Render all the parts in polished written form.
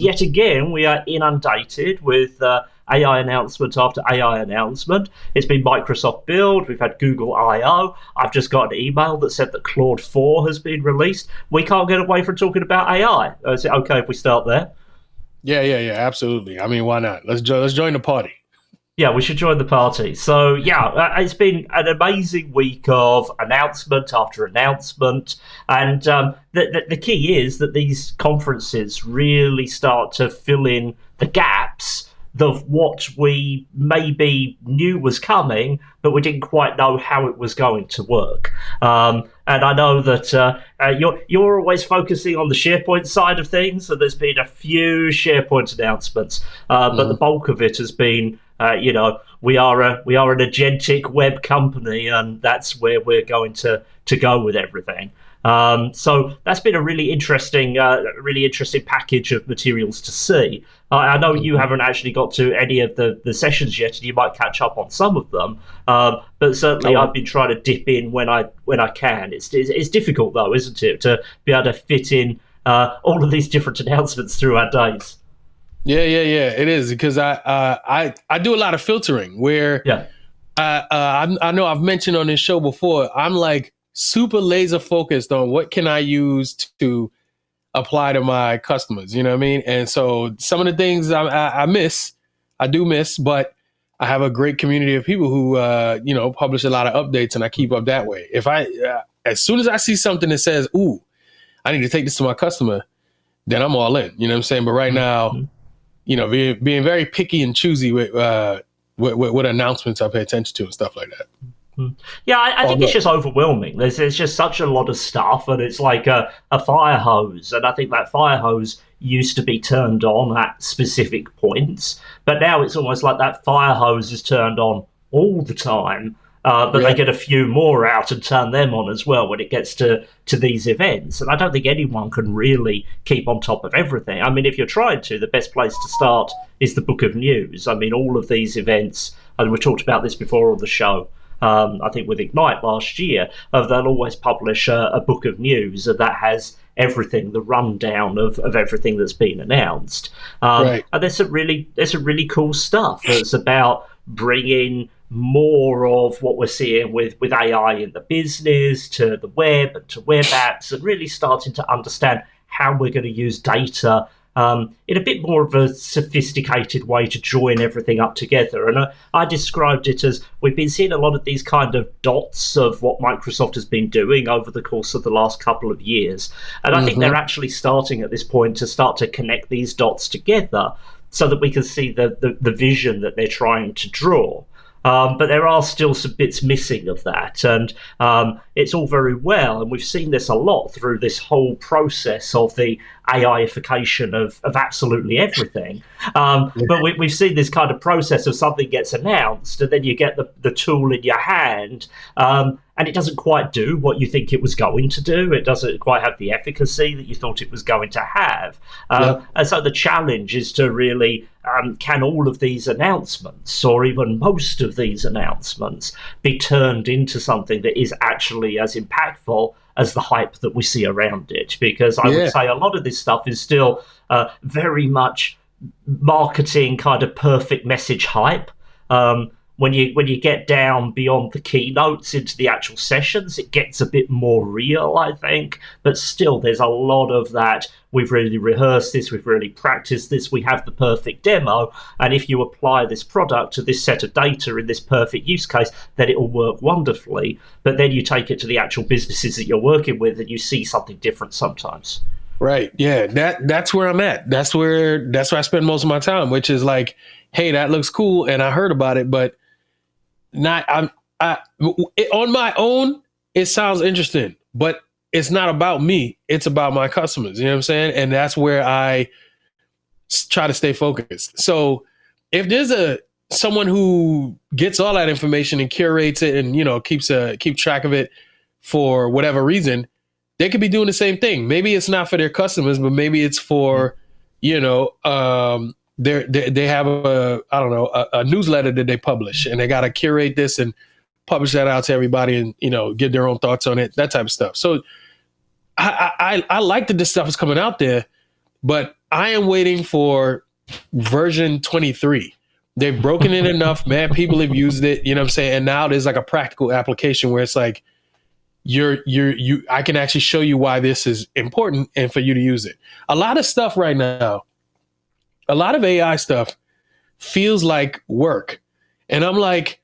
yet again, we are inundated with AI announcement after AI announcement. It's been Microsoft Build, we've had Google I/O. I've just got an email that said that Claude 4 has been released. We can't get away from talking about AI. Is it okay if we start there? Yeah, absolutely. I mean, why not? Let's join the party. Yeah, we should join the party. So, yeah, it's been an amazing week of announcement after announcement. And the key is that these conferences really start to fill in the gaps of what we maybe knew was coming, but we didn't quite know how it was going to work. And I know that you're always focusing on the SharePoint side of things, and there's been a few SharePoint announcements, but the bulk of it has been, we are an agentic web company, and that's where we're going to go with everything. So that's been a really interesting package of materials to see. I know you haven't actually got to any of the sessions yet, and you might catch up on some of them. But certainly, I've been trying to dip in when I can. It's difficult though, isn't it, to be able to fit in all of these different announcements through our days. Yeah. It is because I do a lot of filtering where I know I've mentioned on this show before. I'm like super laser focused on what can I use to apply to my customers. You know what I mean? And so some of the things I do miss, but I have a great community of people who publish a lot of updates, and I keep up that way. If as soon as I see something that says, "Ooh, I need to take this to my customer," then I'm all in. You know what I'm saying? But right now, being very picky and choosy with announcements I pay attention to and stuff like that. Yeah, I think it's just overwhelming. There's just such a lot of stuff, and it's like a fire hose. And I think that fire hose used to be turned on at specific points, but now it's almost like that fire hose is turned on all the time. But they get a few more out and turn them on as well when it gets to these events. And I don't think anyone can really keep on top of everything. I mean, if you're trying to, the best place to start is the Book of News. I mean, all of these events, and we talked about this before on the show, I think with Ignite last year, they'll always publish a book of news that has everything, the rundown of everything that's been announced. And there's some really cool stuff that's about bringing more of what we're seeing with AI in the business to the web and to web apps, and really starting to understand how we're going to use data in a bit more of a sophisticated way to join everything up together. And I described it as we've been seeing a lot of these kind of dots of what Microsoft has been doing over the course of the last couple of years. And I think they're actually starting at this point to start to connect these dots together so that we can see the vision that they're trying to draw. But there are still some bits missing of that, and it's all very well, and we've seen this a lot through this whole process of the AIification of absolutely everything. But we've seen this kind of process of something gets announced, and then you get the tool in your hand, and it doesn't quite do what you think it was going to do. It doesn't quite have the efficacy that you thought it was going to have. And so the challenge is to really, can all of these announcements, or even most of these announcements, be turned into something that is actually as impactful as the hype that we see around it? Because I would say a lot of this stuff is still very much marketing kind of perfect message hype. When you get down beyond the keynotes into the actual sessions, it gets a bit more real, I think. But still, there's a lot of that. We've really rehearsed this. We've really practiced this. We have the perfect demo. And if you apply this product to this set of data in this perfect use case, then it will work wonderfully. But then you take it to the actual businesses that you're working with, and you see something different sometimes. Right. Yeah. That's where I'm at. That's where I spend most of my time, which is like, hey, that looks cool, and I heard about it, but on my own, it sounds interesting, but it's not about me. It's about my customers. You know what I'm saying? And that's where I try to stay focused. So if there's someone who gets all that information and curates it and, keep track of it for whatever reason, they could be doing the same thing. Maybe it's not for their customers, but maybe it's for, they have a newsletter that they publish, and they got to curate this and publish that out to everybody, and give their own thoughts on it, that type of stuff. So I like that this stuff is coming out there, but I am waiting for version 23. They've broken it enough, man. People have used it, you know what I'm saying? And now there's like a practical application where it's like, I can actually show you why this is important and for you to use it. A lot of stuff right now, a lot of AI stuff feels like work. And I'm like,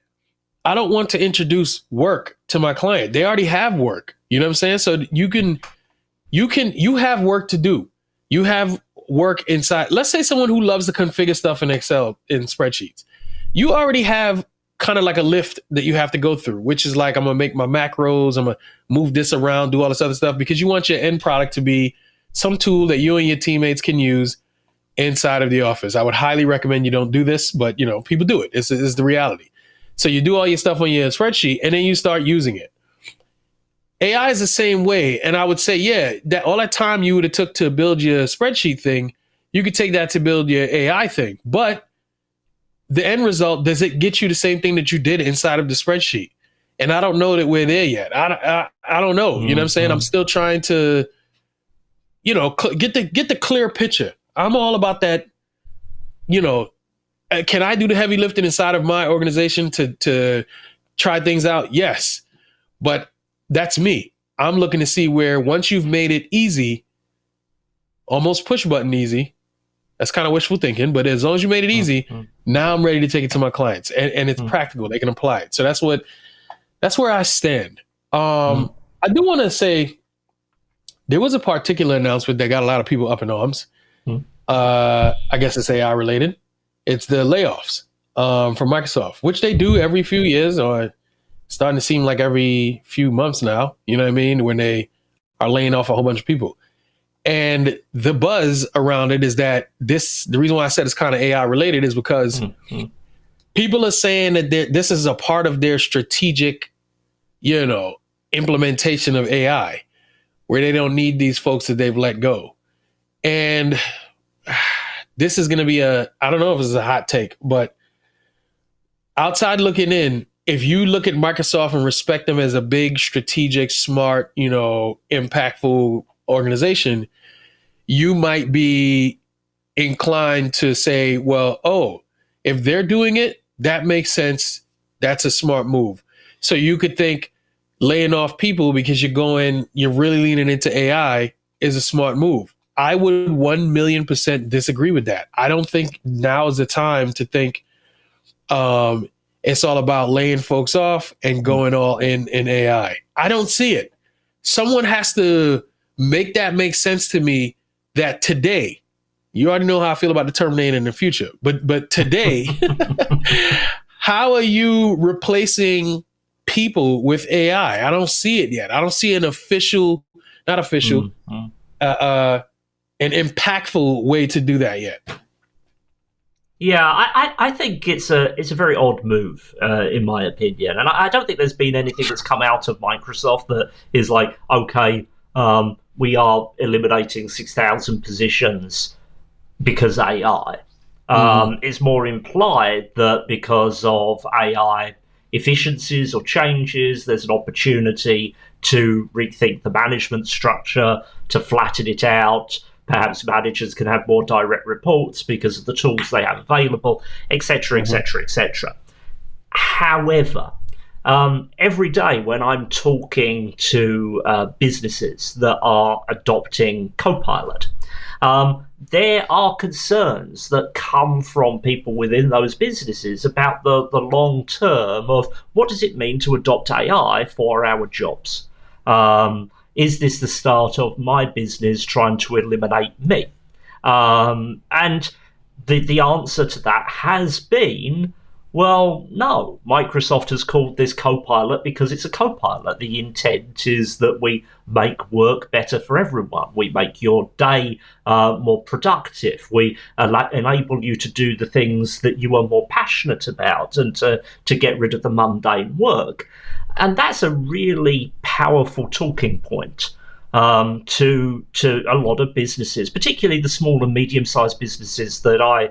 I don't want to introduce work to my client. They already have work. You know what I'm saying? So you have work to do. You have work inside. Let's say someone who loves to configure stuff in Excel in spreadsheets. You already have kind of like a lift that you have to go through, which is like, I'm going to make my macros. I'm going to move this around, do all this other stuff, because you want your end product to be some tool that you and your teammates can use inside of the office. I would highly recommend you don't do this, but people do it. It's the reality. So you do all your stuff on your spreadsheet and then you start using it. AI is the same way. And I would say, yeah, that all that time you would have took to build your spreadsheet thing, you could take that to build your AI thing. But the end result, does it get you the same thing that you did inside of the spreadsheet? And I don't know that we're there yet. I don't know. You know what I'm saying? I'm still trying to, get the clear picture. I'm all about that. Can I do the heavy lifting inside of my organization to try things out? Yes. But that's me. I'm looking to see where once you've made it easy, almost push button easy. That's kind of wishful thinking, but as long as you made it easy, now I'm ready to take it to my clients and it's practical. They can apply it. So that's where I stand. I do want to say there was a particular announcement that got a lot of people up in arms. I guess it's AI related. It's the layoffs from Microsoft, which they do every few years, or starting to seem like every few months now, you know what I mean, when they are laying off a whole bunch of people. And the buzz around it is that the reason why I said it's kind of AI related is because people are saying that this is a part of their strategic, implementation of AI, where they don't need these folks that they've let go. And this is going to be I don't know if this is a hot take, but outside looking in, if you look at Microsoft and respect them as a big, strategic, smart, impactful organization, you might be inclined to say, well, if they're doing it, that makes sense. That's a smart move. So you could think laying off people because you're really leaning into AI is a smart move. I would 1,000,000% disagree with that. I don't think now is the time to think it's all about laying folks off and going all in AI. I don't see it. Someone has to make that make sense to me that today, you already know how I feel about the Terminator in the future, but today, how are you replacing people with AI? I don't see it yet. I don't see an an impactful way to do that yet. Yeah, I think it's a very odd move, in my opinion, and I don't think there's been anything that's come out of Microsoft that is like, okay, we are eliminating 6,000 positions because AI. It's more implied that because of AI efficiencies or changes, there's an opportunity to rethink the management structure, to flatten it out. Perhaps managers can have more direct reports because of the tools they have available, etc., etc., etc. However, every day when I'm talking to businesses that are adopting Copilot, there are concerns that come from people within those businesses about the long term of what does it mean to adopt AI for our jobs? Is this the start of my business trying to eliminate me? And the answer to that has been, well, no. Microsoft has called this Copilot because it's a Copilot. The intent is that we make work better for everyone. We make your day more productive. We enable you to do the things that you are more passionate about and to get rid of the mundane work. And that's a really powerful talking point to a lot of businesses, particularly the small and medium-sized businesses that I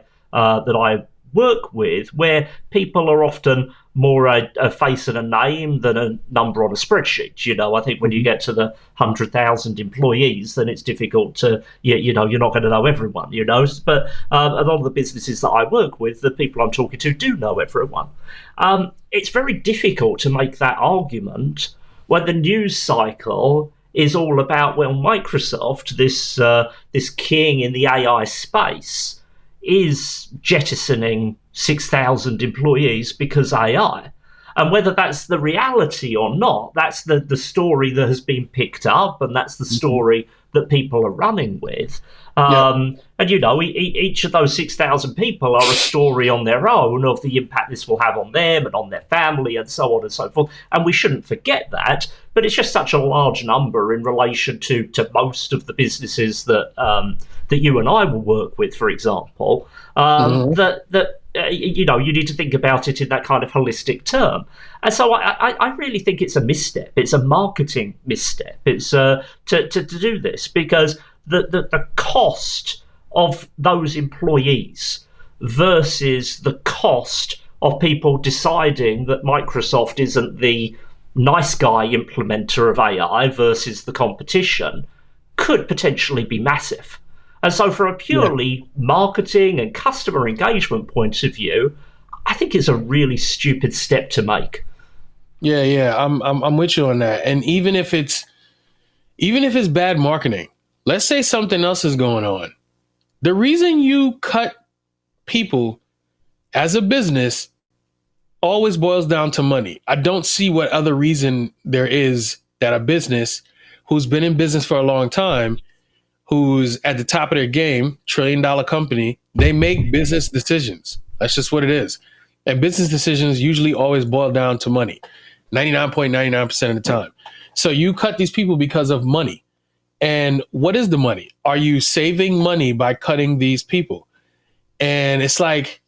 work with, where people are often more a face and a name than a number on a spreadsheet. I think when you get to the 100,000 employees, then it's difficult to, you're not going to know everyone, But a lot of the businesses that I work with, the people I'm talking to do know everyone. It's very difficult to make that argument when the news cycle is all about, well, Microsoft, this king in the AI space, is jettisoning 6,000 employees because AI. And whether that's the reality or not, that's the story that has been picked up, and that's the story that people are running with. And, each of those 6,000 people are a story on their own of the impact this will have on them and on their family and so on and so forth. And we shouldn't forget that. But it's just such a large number in relation to most of the businesses that you and I will work with, for example, that you need to think about it in that kind of holistic term. And so I really think it's a misstep. It's a marketing misstep. It's to do this because the cost of those employees versus the cost of people deciding that Microsoft isn't the nice guy implementer of AI versus the competition could potentially be massive. And so from a purely marketing and customer engagement point of view, I think it's a really stupid step to make. Yeah, I'm with you on that. And even if it's bad marketing, let's say something else is going on. The reason you cut people as a business always boils down to money. I don't see what other reason there is that a business who's been in business for a long time, who's at the top of their game, $1 trillion company, they make business decisions. That's just what it is. And business decisions usually always boil down to money, 99.99% of the time. So you cut these people because of money. And what is the money? Are you saving money by cutting these people? And it's like,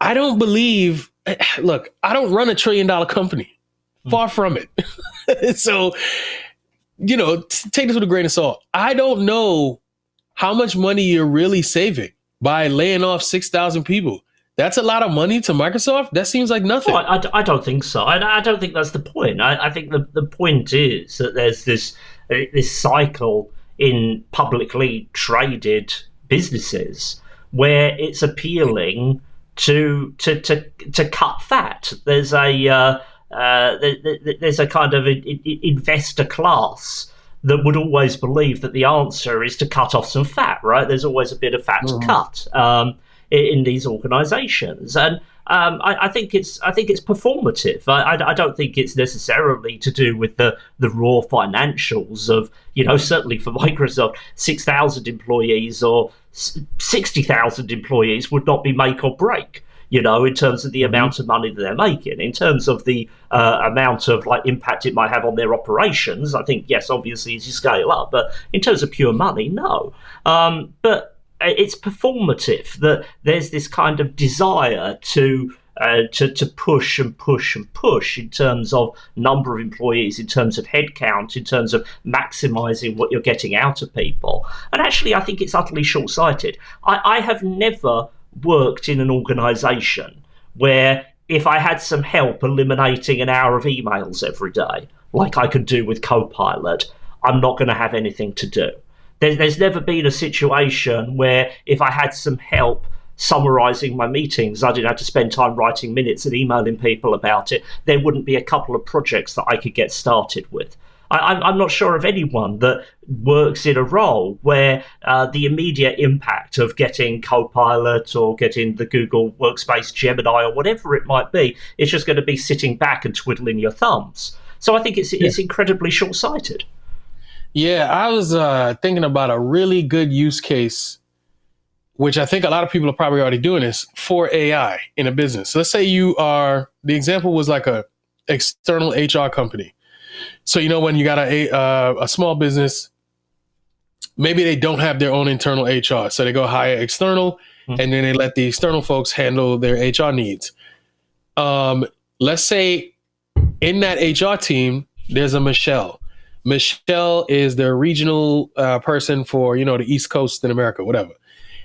I don't believe, look, I don't run $1 trillion company. Far from it. So, take this with a grain of salt. I don't know how much money you're really saving by laying off 6,000 people. That's a lot of money to Microsoft. That seems like nothing. Well, I don't think so. I don't think that's the point. I think the point is that there's this cycle in publicly traded businesses where it's appealing to cut fat. There's a kind of investor class that would always believe that the answer is to cut off some fat, right? There's always a bit of fat to cut in these organizations. And I think it's performative. I don't think it's necessarily to do with the raw financials of, certainly for Microsoft, 6,000 employees or 60,000 employees would not be make or break. In terms of the amount of money that they're making, in terms of the amount of impact it might have on their operations. I think, yes, obviously as you scale up, but in terms of pure money, no. But it's performative that there's this kind of desire to push and push and push in terms of number of employees, in terms of headcount, in terms of maximizing what you're getting out of people. And actually, I think it's utterly short-sighted. I have never worked in an organization where if I had some help eliminating an hour of emails every day, like I could do with Copilot, I'm not going to have anything to do. There's never been a situation where if I had some help summarizing my meetings, I didn't have to spend time writing minutes and emailing people about it, there wouldn't be a couple of projects that I could get started with. I'm not sure of anyone that works in a role where the immediate impact of getting Copilot or getting the Google Workspace Gemini or whatever it might be is just going to be sitting back and twiddling your thumbs. So I think it's incredibly short-sighted. Yeah, I was thinking about a really good use case, which I think a lot of people are probably already doing this, for AI in a business. So let's say the example was like a external HR company. So, when you got a small business, maybe they don't have their own internal HR. So they go hire external and then they let the external folks handle their HR needs. Let's say in that HR team, there's a Michelle. Michelle is the regional person for, the East Coast in America, whatever.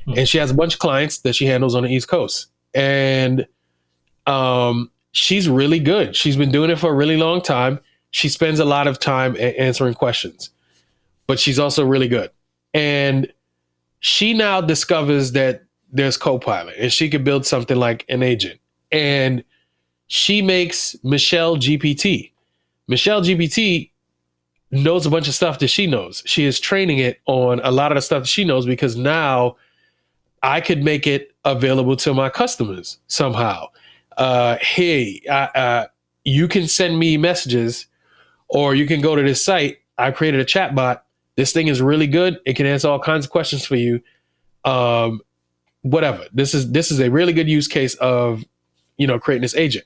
And she has a bunch of clients that she handles on the East Coast. and she's really good. She's been doing it for a really long time. She spends a lot of time answering questions, but she's also really good. And she now discovers that there's Copilot, and she could build something like an agent. And she makes Michelle GPT. Michelle GPT knows a bunch of stuff that she knows. She is training it on a lot of the stuff that she knows, because now I could make it available to my customers somehow. Hey, you can send me messages, or you can go to this site. I created a chat bot. This thing is really good. It can answer all kinds of questions for you. Whatever. This is a really good use case of, creating this agent.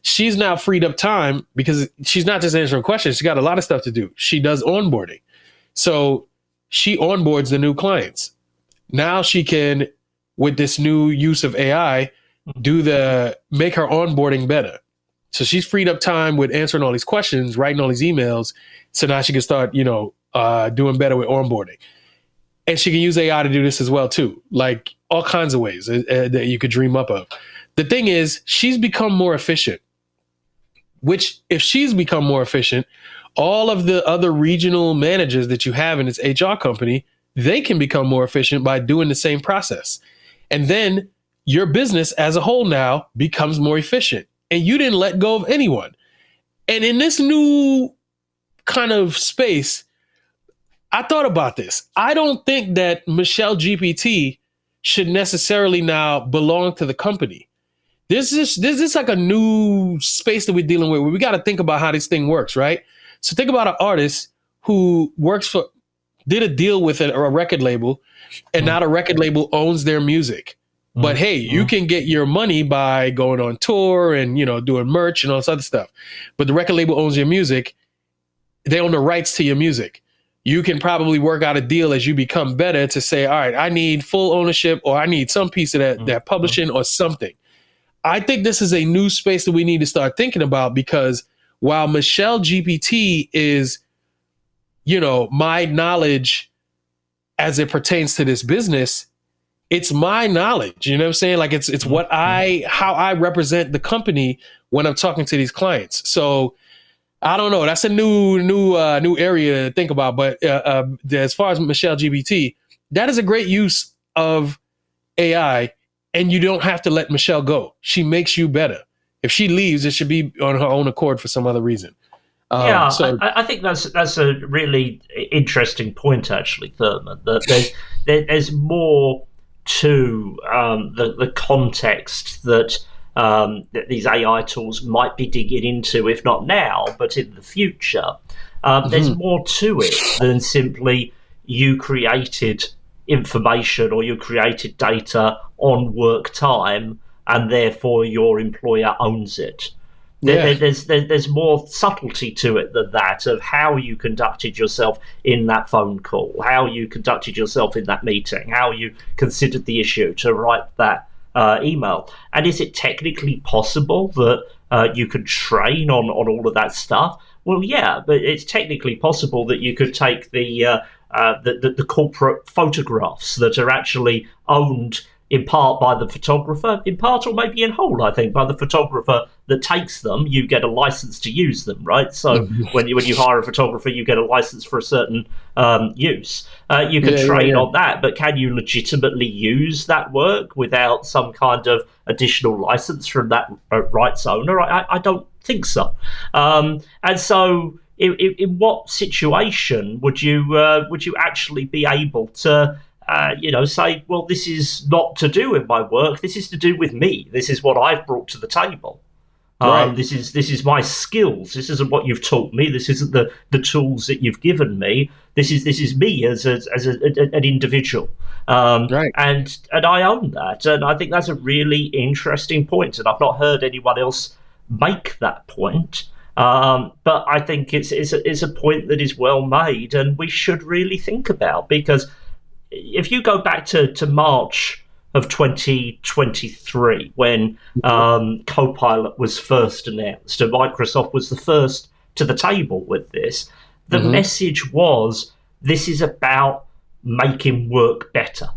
She's now freed up time because she's not just answering questions. She's got a lot of stuff to do. She does onboarding. So she onboards the new clients. Now she can, with this new use of AI, make her onboarding better. So she's freed up time with answering all these questions, writing all these emails. So now she can start, doing better with onboarding. And she can use AI to do this as well, too. Like all kinds of ways that you could dream up of. The thing is, she's become more efficient, which if she's become more efficient, all of the other regional managers that you have in this HR company, they can become more efficient by doing the same process. And then your business as a whole now becomes more efficient, and you didn't let go of anyone. And in this new kind of space, I thought about this. I don't think that Michelle GPT should necessarily now belong to the company. This is like a new space that we're dealing with, where we got to think about how this thing works, right? So think about an artist who did a deal with a record label, and now the record label owns their music. But hey, you can get your money by going on tour and, doing merch and all this other stuff. But the record label owns your music. They own the rights to your music. You can probably work out a deal as you become better to say, all right, I need full ownership, or I need some piece of that publishing or something. I think this is a new space that we need to start thinking about, because while Michelle GPT is, my knowledge as it pertains to this business, it's my knowledge. You know what I'm saying? Like it's how I represent the company when I'm talking to these clients. So I don't know. That's a new area to think about. But as far as Michelle GPT, that is a great use of AI. And you don't have to let Michelle go. She makes you better. If she leaves, it should be on her own accord for some other reason. I think that's a really interesting point, actually, Thurman. That there's more to the context that these AI tools might be digging into, if not now, but in the future. There's more to it than simply you created information or you created data on work time, and therefore your employer owns it. There's more subtlety to it than that, of how you conducted yourself in that phone call, how you conducted yourself in that meeting, how you considered the issue to write that email. And is it technically possible that you could train on all of that stuff? Well, yeah, but it's technically possible that you could take the corporate photographs that are actually owned in part by the photographer, in part or maybe in whole, I think, by the photographer that takes them. You get a license to use them, right? So when you hire a photographer, you get a license for a certain use. You can train on that, but can you legitimately use that work without some kind of additional license from that rights owner? I don't think so. And so in what situation would you actually be able to say, well, this is not to do with my work. This is to do with me. This is what I've brought to the table. Right. This is my skills. This isn't what you've taught me. This isn't the tools that you've given me. This is me as an individual. Right. And I own that. And I think that's a really interesting point. And I've not heard anyone else make that point. But I think it's a point that is well made, and we should really think about, because if you go back to March of 2023, when Copilot was first announced, and Microsoft was the first to the table with this, the message was, this is about making work better.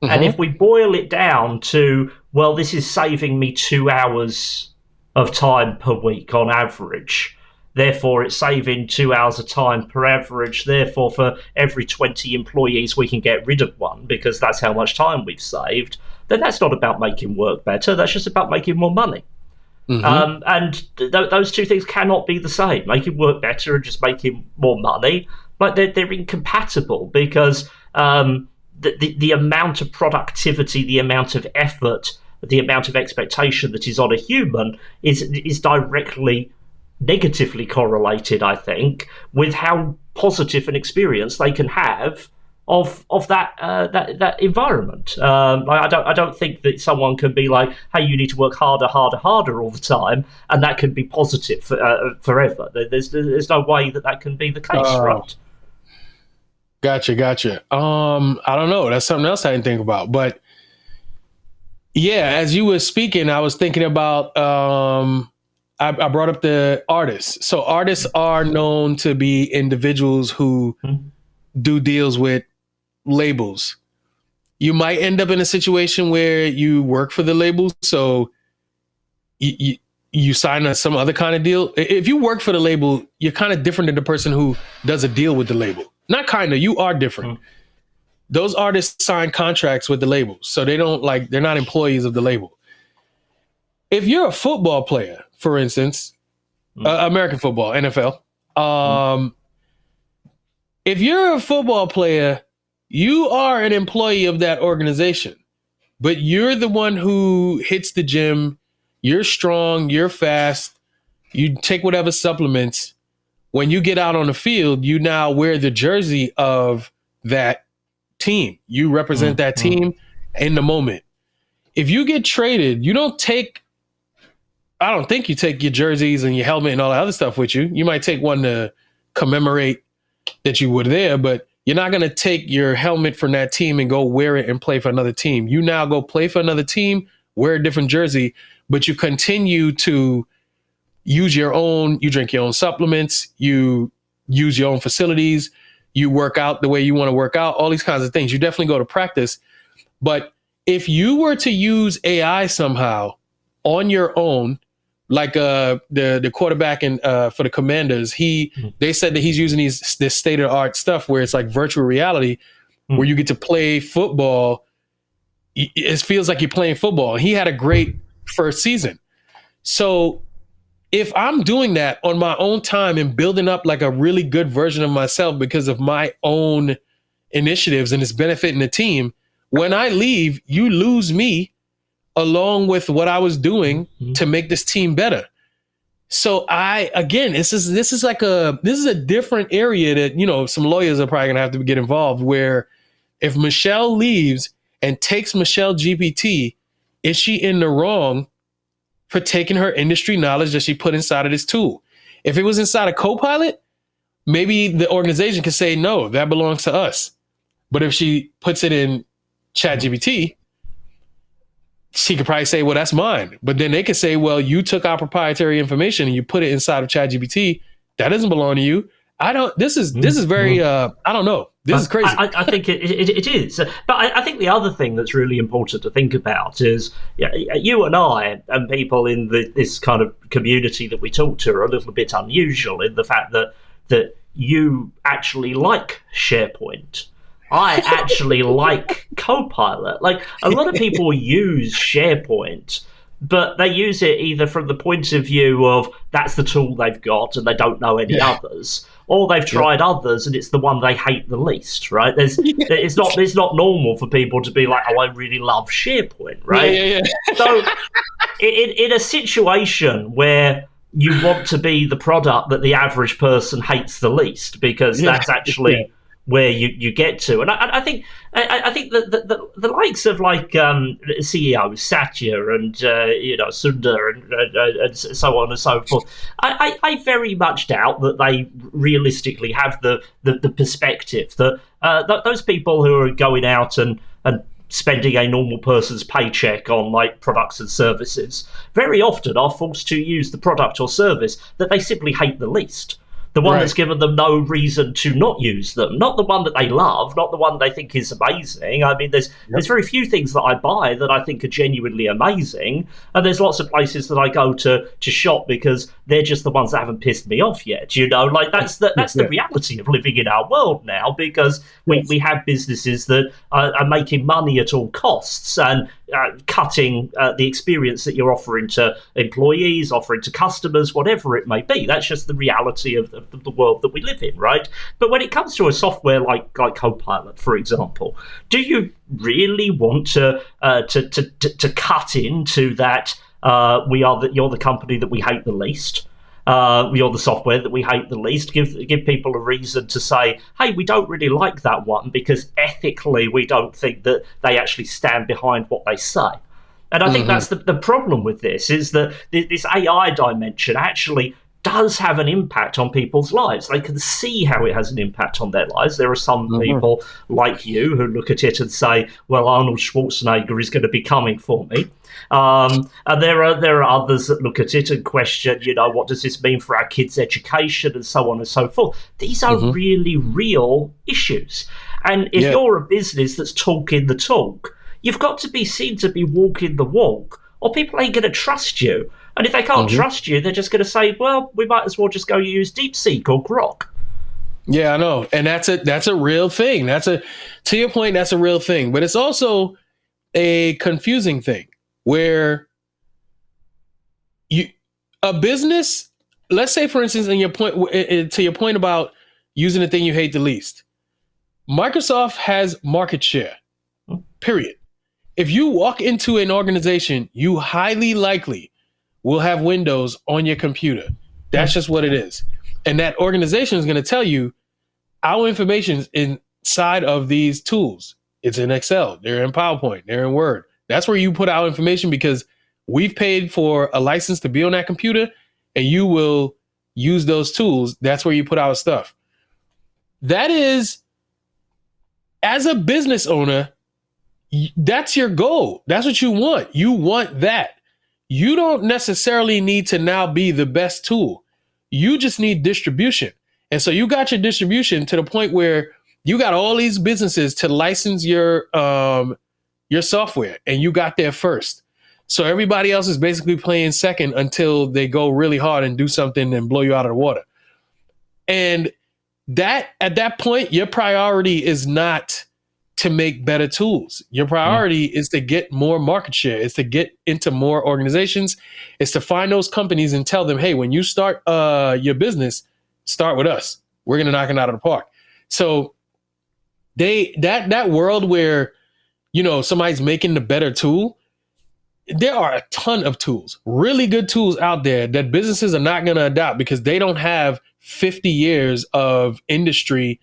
And if we boil it down to, well, this is saving me 2 hours of time per week on average, therefore it's saving 2 hours of time per average, therefore for every 20 employees we can get rid of one because that's how much time we've saved, then that's not about making work better, that's just about making more money. And those two things cannot be the same. Making work better and just making more money, like they're incompatible, because the amount of productivity, the amount of effort, the amount of expectation that is on a human is directly negatively correlated, I think, with how positive an experience they can have of that environment. I don't think that someone can be like, hey, you need to work harder all the time, and that can be positive forever. There's no way that can be the case, right? Gotcha. I don't know. That's something else I didn't think about. But yeah, as you were speaking, I was thinking about, I brought up the artists. So artists are known to be individuals who do deals with labels. You might end up in a situation where you work for the label. So you sign some other kind of deal. If you work for the label, you're kind of different than the person who does a deal with the label. Not kind of, you are different. Those artists sign contracts with the label, so they're not employees of the label. If you're a football player, for instance, American football, NFL, if you're a football player, you are an employee of that organization, but you're the one who hits the gym. You're strong, you're fast, you take whatever supplements. When you get out on the field, you now wear the jersey of that team. You represent that team in the moment. If you get traded, I don't think you take your jerseys and your helmet and all that other stuff with you. You might take one to commemorate that you were there, but you're not going to take your helmet from that team and go wear it and play for another team. You now go play for another team, wear a different jersey, but you continue to you drink your own supplements, you use your own facilities, you work out the way you want to work out, all these kinds of things. You definitely go to practice. But if you were to use AI somehow on your own, like the quarterback for the Commanders, they said that he's using this state of the art stuff where it's like virtual reality, where you get to play football. It feels like you're playing football. He had a great first season. So if I'm doing that on my own time and building up like a really good version of myself because of my own initiatives and it's benefiting the team, when I leave, you lose me along with what I was doing to make this team better. So this is a different area that, some lawyers are probably gonna have to get involved, where if Michelle leaves and takes Michelle GPT, is she in the wrong for taking her industry knowledge that she put inside of this tool? If it was inside a Copilot, maybe the organization could say, no, that belongs to us. But if she puts it in ChatGPT, she could probably say, well, that's mine. But then they could say, well, you took our proprietary information and you put it inside of ChatGPT. That doesn't belong to you. This is very, I don't know. This is crazy. I think it is. But I think the other thing that's really important to think about is you and I and people in this kind of community that we talk to are a little bit unusual in the fact that you actually like SharePoint. I actually like Copilot. Like, a lot of people use SharePoint, but they use it either from the point of view of that's the tool they've got and they don't know any others, or they've tried others and it's the one they hate the least, right? It's not normal for people to be like, oh, I really love SharePoint, right? So in a situation where you want to be the product that the average person hates the least, because that's actually where you get to. And I think that the likes of like CEO Satya and Sundar and so on and so forth, I very much doubt that they realistically have the perspective that those people who are going out and spending a normal person's paycheck on like products and services very often are forced to use the product or service that they simply hate the least. The one that's given them no reason to not use them, not the one that they love, not the one they think is amazing. I mean, there's very few things that I buy that I think are genuinely amazing, and there's lots of places that I go to shop because they're just the ones that haven't pissed me off yet. You know, like that's the reality of living in our world now, because we have businesses that are making money at all costs and cutting the experience that you're offering to employees, offering to customers, whatever it may be. That's just the reality of the world that we live in, right? But when it comes to a software like Copilot, for example, do you really want to cut into that? You're the company that we hate the least. You're the software that we hate the least. Give people a reason to say, hey, we don't really like that one because ethically we don't think that they actually stand behind what they say. And I think that's the problem with this, is that this AI dimension actually does have an impact on people's lives. They can see how it has an impact on their lives. There are some people like you who look at it and say, well, Arnold Schwarzenegger is going to be coming for me. And there are others that look at it and question, you know, what does this mean for our kids' education and so on and so forth. These are really real issues. And if you're a business that's talking the talk, you've got to be seen to be walking the walk, or people ain't going to trust you. And if they can't trust you, they're just going to say, well, we might as well just go use DeepSeek or Grok. Yeah, I know. And that's a real thing. To your point, that's a real thing. But it's also a confusing thing where a business, let's say, for instance, to your point about using the thing you hate the least, Microsoft has market share, period. If you walk into an organization, you highly likely will have Windows on your computer. That's just what it is. And that organization is going to tell you our information is inside of these tools. It's in Excel, they're in PowerPoint, they're in Word. That's where you put our information because we've paid for a license to be on that computer and you will use those tools. That's where you put our stuff. That is, as a business owner, that's your goal. That's what you want. You want that. You don't necessarily need to now be the best tool. You just need distribution. And so you got your distribution to the point where you got all these businesses to license your software, and you got there first. So everybody else is basically playing second until they go really hard and do something and blow you out of the water. And that at that point, your priority is not to make better tools. Your priority is to get more market share. It's to get into more organizations. It's to find those companies and tell them, hey, when you start your business, start with us. We're going to knock it out of the park. So that world where, you know, somebody's making the better tool, there are a ton of tools, really good tools out there that businesses are not going to adopt because they don't have 50 years of industry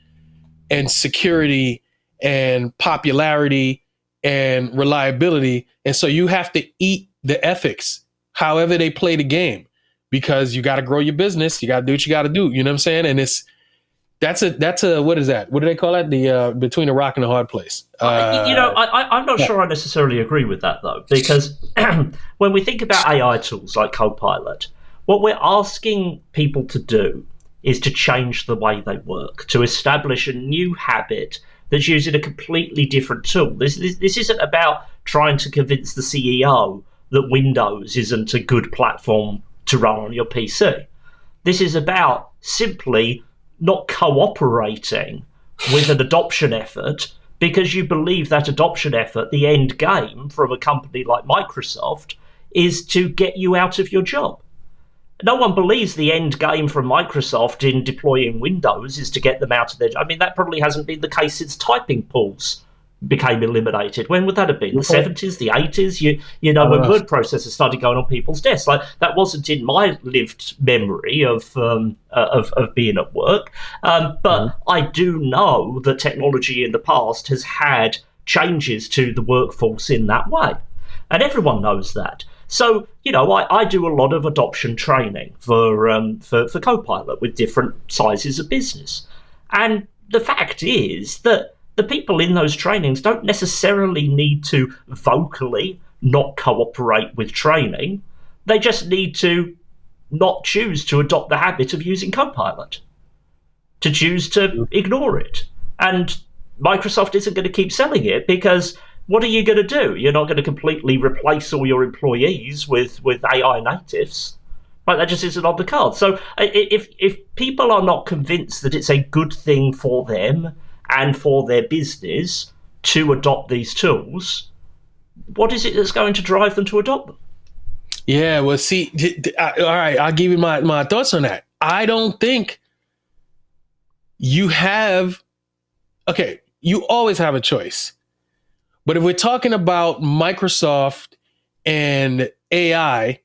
and security and popularity and reliability. And so you have to eat the ethics, however they play the game, because you got to grow your business. You got to do what you got to do. You know what I'm saying? And that's a, what is that? What do they call that? The, between a rock and a hard place. I'm not sure I necessarily agree with that though, because when we think about AI tools like Copilot, what we're asking people to do is to change the way they work, to establish a new habit that's using a completely different tool. This isn't about trying to convince the CEO that Windows isn't a good platform to run on your PC. This is about simply not cooperating with an adoption effort because you believe that adoption effort, the end game from a company like Microsoft, is to get you out of your job. No one believes the end game from Microsoft in deploying Windows is to get them out of their job. I mean, that probably hasn't been the case since typing pools became eliminated. When would that have been? The 70s, the 80s? You know, when word processors started going on people's desks. Like, that wasn't in my lived memory of being at work. But I do know that technology in the past has had changes to the workforce in that way. And everyone knows that. So, you know, I do a lot of adoption training for Copilot with different sizes of business. And the fact is that the people in those trainings don't necessarily need to vocally not cooperate with training. They just need to not choose to adopt the habit of using Copilot. to choose to ignore it. And Microsoft isn't going to keep selling it because what are you going to do? You're not going to completely replace all your employees with AI natives. Right, that just isn't on the card. So if people are not convinced that it's a good thing for them and for their business to adopt these tools, what is it that's going to drive them to adopt them? Yeah, well, see, all right, I'll give you my thoughts on that. I don't think you always have a choice. But if we're talking about Microsoft and AI,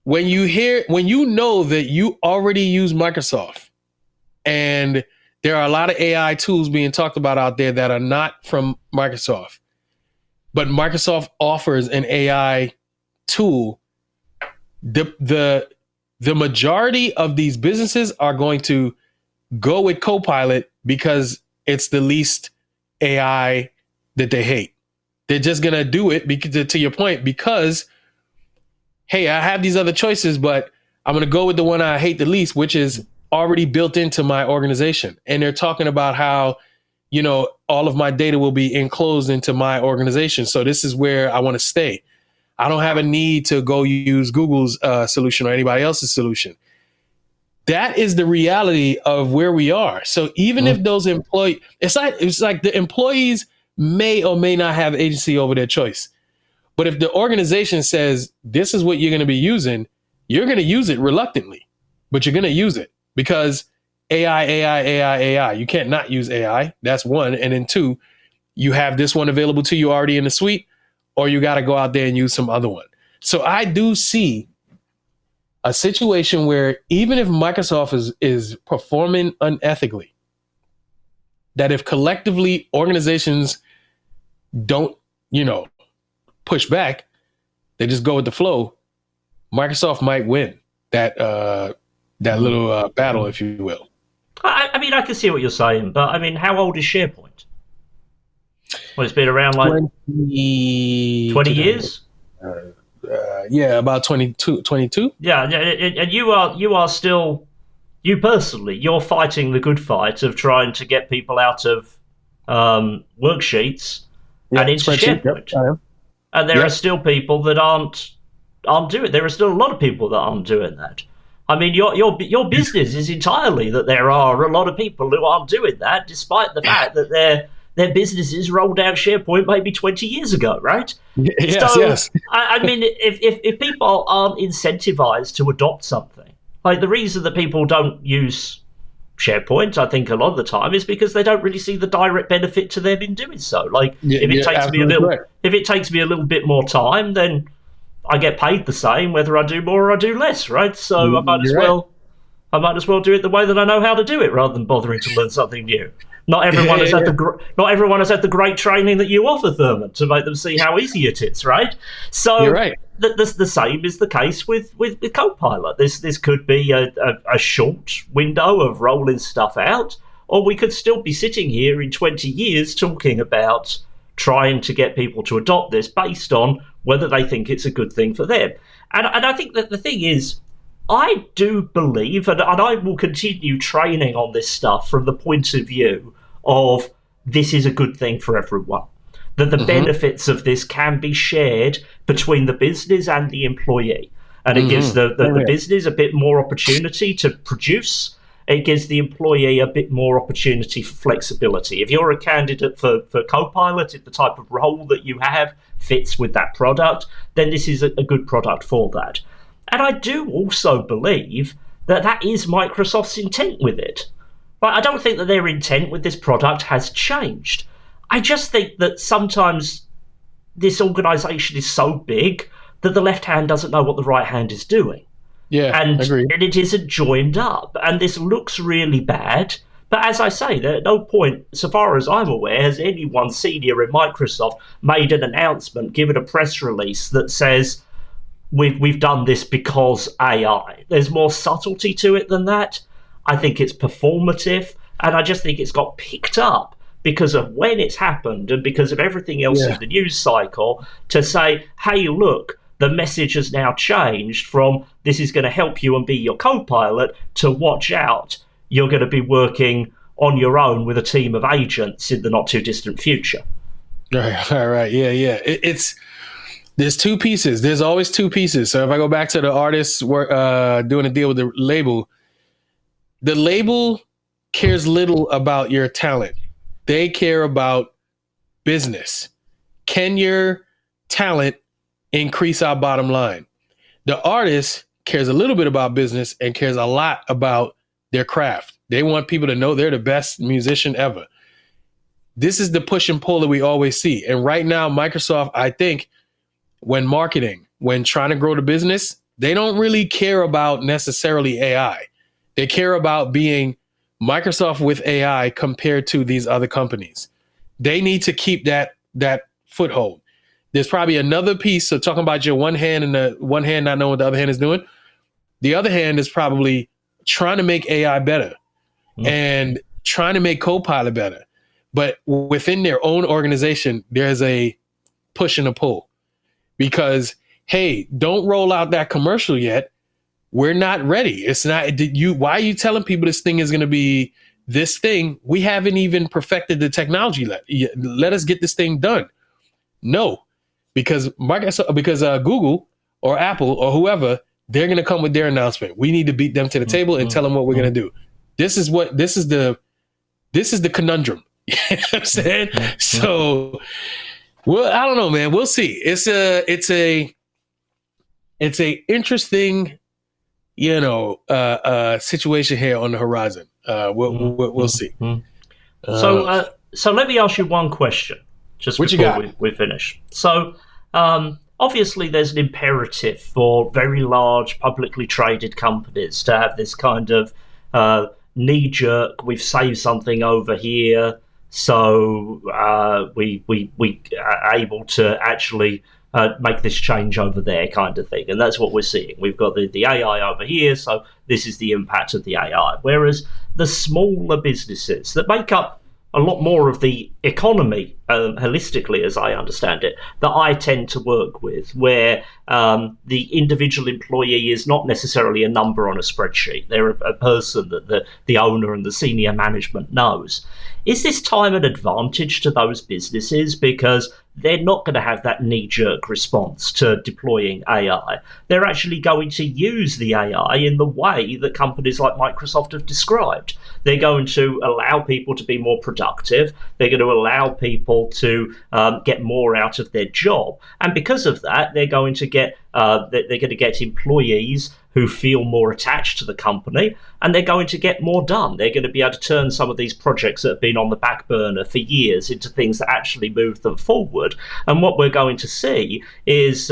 when you know that you already use Microsoft and there are a lot of AI tools being talked about out there that are not from Microsoft, but Microsoft offers an AI tool, the majority of these businesses are going to go with Copilot because it's the least AI that they hate. They're just going to do it because, to your point, because, hey, I have these other choices, but I'm going to go with the one I hate the least, which is already built into my organization. And they're talking about how, all of my data will be enclosed into my organization. So this is where I want to stay. I don't have a need to go use Google's solution or anybody else's solution. That is the reality of where we are. So even if those employees, it's like the employees may or may not have agency over their choice. But if the organization says, this is what you're going to be using, you're going to use it reluctantly, but you're going to use it because AI. You can't not use AI. That's one. And then two, you have this one available to you already in the suite, or you got to go out there and use some other one. So I do see a situation where even if Microsoft is performing unethically, that if collectively organizations don't, push back, they just go with the flow, Microsoft might win that little battle, if you will. I mean, I can see what you're saying, but I mean, how old is SharePoint? Well, it's been around like 20 years? Yeah, about 22. Yeah, and you are still, you personally, you're fighting the good fight of trying to get people out of worksheets and into SharePoint. Yep, and there are still people that aren't doing it. There are still a lot of people that aren't doing that. I mean, your business is entirely that there are a lot of people who aren't doing that, despite the fact that their businesses rolled out SharePoint maybe 20 years ago, right? Yes. I mean, if people aren't incentivized to adopt something, like the reason that people don't use SharePoint, I think a lot of the time is because they don't really see the direct benefit to them in doing so. Like if it takes me a little bit more time, then I get paid the same whether I do more or I do less, right? So I might as well do it the way that I know how to do it rather than bothering to learn something new. Not everyone has had the great training that you offer, Thurman, to make them see how easy it is, right? So you're right. The same is the case with Copilot. This could be a short window of rolling stuff out, or we could still be sitting here in 20 years talking about trying to get people to adopt this based on whether they think it's a good thing for them. And I think that the thing is, I do believe, and I will continue training on this stuff from the point of view of this is a good thing for everyone. That the benefits of this can be shared between the business and the employee. And it gives the business a bit more opportunity to produce. It gives the employee a bit more opportunity for flexibility. If you're a candidate for Copilot, if the type of role that you have fits with that product, then this is a good product for that. And I do also believe that is Microsoft's intent with it. But I don't think that their intent with this product has changed. I just think that sometimes this organization is so big that the left hand doesn't know what the right hand is doing. Yeah, and agreed. it isn't joined up. And this looks really bad. But as I say, at no point, so far as I'm aware, has anyone senior in Microsoft made an announcement, given a press release that says, we've done this because AI. There's more subtlety to it than that. I think it's performative, and I just think it's got picked up because of when it's happened and because of everything else in the news cycle to say, hey, look, the message has now changed from this is going to help you and be your co-pilot to watch out. you're going to be working on your own with a team of agents in the not too distant future. Right. Yeah. There's two pieces. There's always two pieces. So if I go back to the artists doing a deal with the label cares little about your talent. They care about business. Can your talent increase our bottom line? The artist cares a little bit about business and cares a lot about their craft. They want people to know they're the best musician ever. This is the push and pull that we always see. And right now, Microsoft, I think, when marketing, when trying to grow the business, they don't really care about necessarily AI. They care about being Microsoft with AI compared to these other companies. They need to keep that foothold. There's probably another piece. So talking about your one hand and the one hand not knowing what the other hand is doing. The other hand is probably trying to make AI better and trying to make Copilot better. But within their own organization, there's a push and a pull. Because, hey, don't roll out that commercial yet. We're not ready. It's not why are you telling people this thing is going to be this thing? We haven't even perfected the technology. Let us get this thing done. No, because Google or Apple or whoever, they're going to come with their announcement. We need to beat them to the table and tell them what we're going to do. This is the conundrum. You know what I'm saying? So, well, I don't know, man. We'll see. It's a interesting, situation here on the horizon. We'll see. So let me ask you one question just before we finish. So obviously there's an imperative for very large publicly traded companies to have this kind of knee-jerk, we've saved something over here, so we are able to actually make this change over there kind of thing. And that's what we're seeing. We've got the AI over here, so this is the impact of the AI. Whereas the smaller businesses that make up a lot more of the economy, holistically, as I understand it, that I tend to work with, where the individual employee is not necessarily a number on a spreadsheet. They're a person that the owner and the senior management knows. Is this time an advantage to those businesses because they're not going to have that knee-jerk response to deploying AI? They're actually going to use the AI in the way that companies like Microsoft have described. They're going to allow people to be more productive. They're going to allow people to get more out of their job. And because of that, they're going to get employees who feel more attached to the company, and they're going to get more done. They're going to be able to turn some of these projects that have been on the back burner for years into things that actually move them forward. And what we're going to see is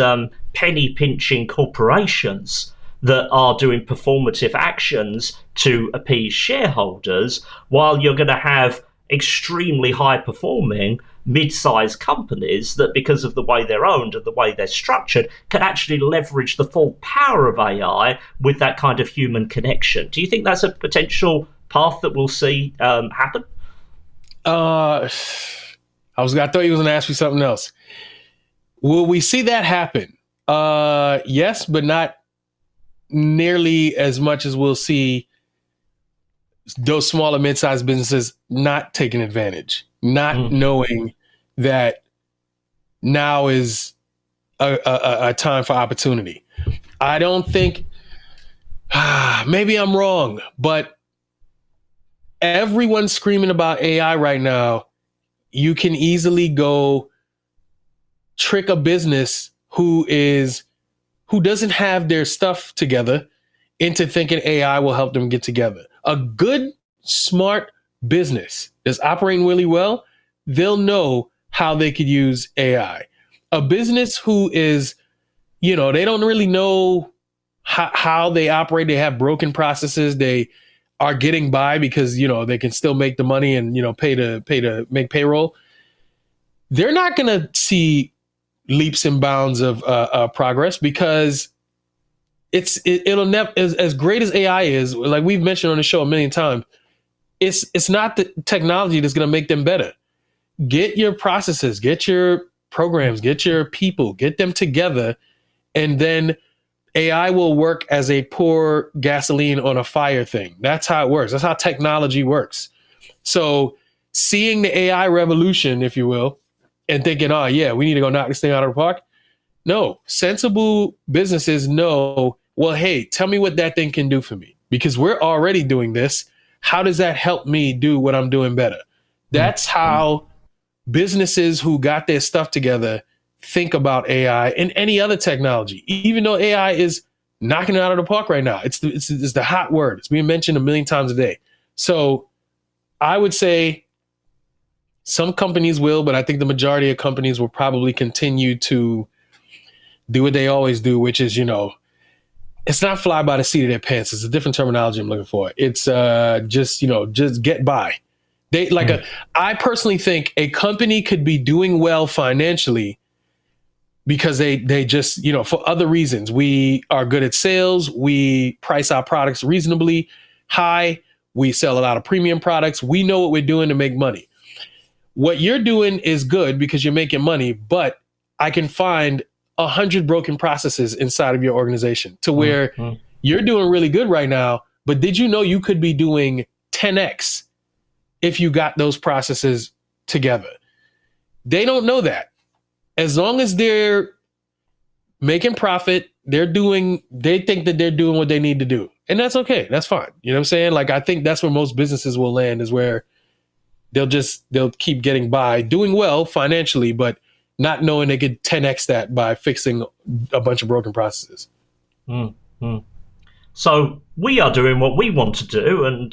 penny pinching corporations that are doing performative actions to appease shareholders, while you're going to have extremely high performing mid-sized companies that, because of the way they're owned and the way they're structured, can actually leverage the full power of AI with that kind of human connection. Do you think that's a potential path that we'll see happen? I thought you was going to ask me something else. Will we see that happen? Yes, but not nearly as much as we'll see those smaller mid-sized businesses not taking advantage, not knowing that now is a time for opportunity. I don't think, maybe I'm wrong, but everyone's screaming about AI right now. You can easily go trick a business who doesn't have their stuff together into thinking AI will help them get together. A good, smart business that's operating really well, they'll know how they could use AI. A business who is, they don't really know how they operate. They have broken processes. They are getting by because, they can still make the money and, pay to make payroll. They're not going to see leaps and bounds of progress because it'll never, as great as AI is, like we've mentioned on the show a million times, it's not the technology that's going to make them better. Get your processes, get your programs, get your people, get them together, and then AI will work as a pour gasoline on a fire thing. That's how it works. That's how technology works. So seeing the AI revolution, if you will, and thinking, oh yeah, we need to go knock this thing out of the park. No, sensible businesses know, well, hey, tell me what that thing can do for me, because we're already doing this. How does that help me do what I'm doing better? That's how businesses who got their stuff together think about AI and any other technology, even though AI is knocking it out of the park right now. It's the hot word. It's being mentioned a million times a day. So I would say some companies will, but I think the majority of companies will probably continue to do what they always do, which is, it's not fly by the seat of their pants. It's a different terminology I'm looking for. It's just get by. I personally think a company could be doing well financially because they just, for other reasons. We are good at sales. We price our products reasonably high. We sell a lot of premium products. We know what we're doing to make money. What you're doing is good because you're making money, but I can find 100 broken processes inside of your organization to where you're doing really good right now. But did you know you could be doing 10x if you got those processes together? They don't know that. As long as they're making profit, they think that they're doing what they need to do. And that's okay. That's fine. You know what I'm saying? Like, I think that's where most businesses will land, is where they'll keep getting by, doing well financially, but not knowing they could 10x that by fixing a bunch of broken processes. So we are doing what we want to do, and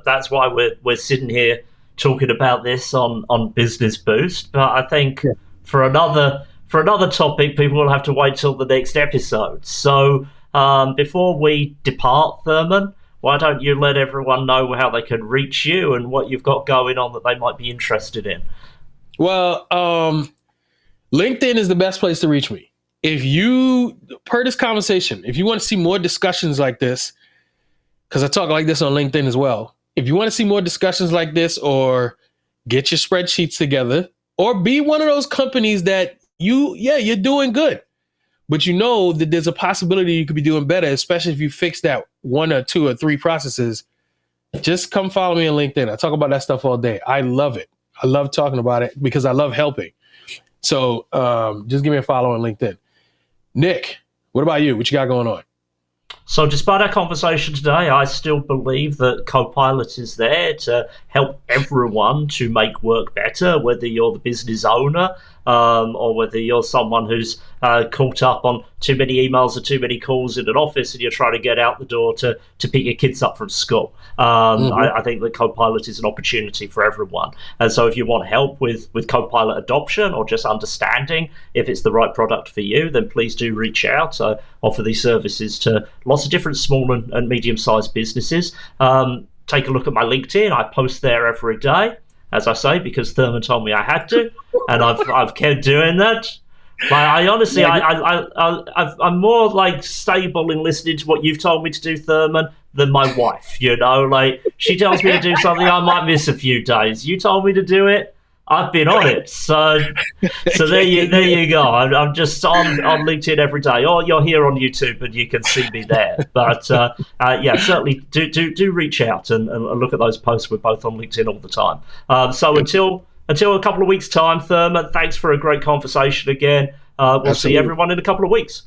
that's why we're sitting here talking about this on Business Boost. But I think for another topic, people will have to wait till the next episode. So before we depart, Thurman, why don't you let everyone know how they can reach you and what you've got going on that they might be interested in? Well, LinkedIn is the best place to reach me. If you, per this conversation, if you want to see more discussions like this, because I talk like this on LinkedIn as well. If you want to see more discussions like this, or get your spreadsheets together, or be one of those companies that you're doing good, but you know that there's a possibility you could be doing better, especially if you fix that 1 or 2 or 3 processes, just come follow me on LinkedIn. I talk about that stuff all day. I love it. I love talking about it because I love helping. So just give me a follow on LinkedIn. Nick, what about you? What you got going on? So despite our conversation today, I still believe that Copilot is there to help everyone to make work better, whether you're the business owner or whether you're someone who's caught up on too many emails or too many calls in an office and you're trying to get out the door to pick your kids up from school. I think that Copilot is an opportunity for everyone. And so if you want help with Copilot adoption or just understanding if it's the right product for you, then please do reach out. I offer these services to lots of different small and medium-sized businesses. Take a look at my LinkedIn. I post there every day, as I say, because Thurman told me I had to, and I've kept doing that. But I honestly, I'm more like stable in listening to what you've told me to do, Thurman, than my wife. Like, she tells me to do something, I might miss a few days. You told me to do it, I've been on it. So there you go. I'm just on LinkedIn every day. Or you're here on YouTube and you can see me there. But certainly do reach out and look at those posts. We're both on LinkedIn all the time. So until a couple of weeks' time, Thurman, thanks for a great conversation again. We'll see everyone in a couple of weeks.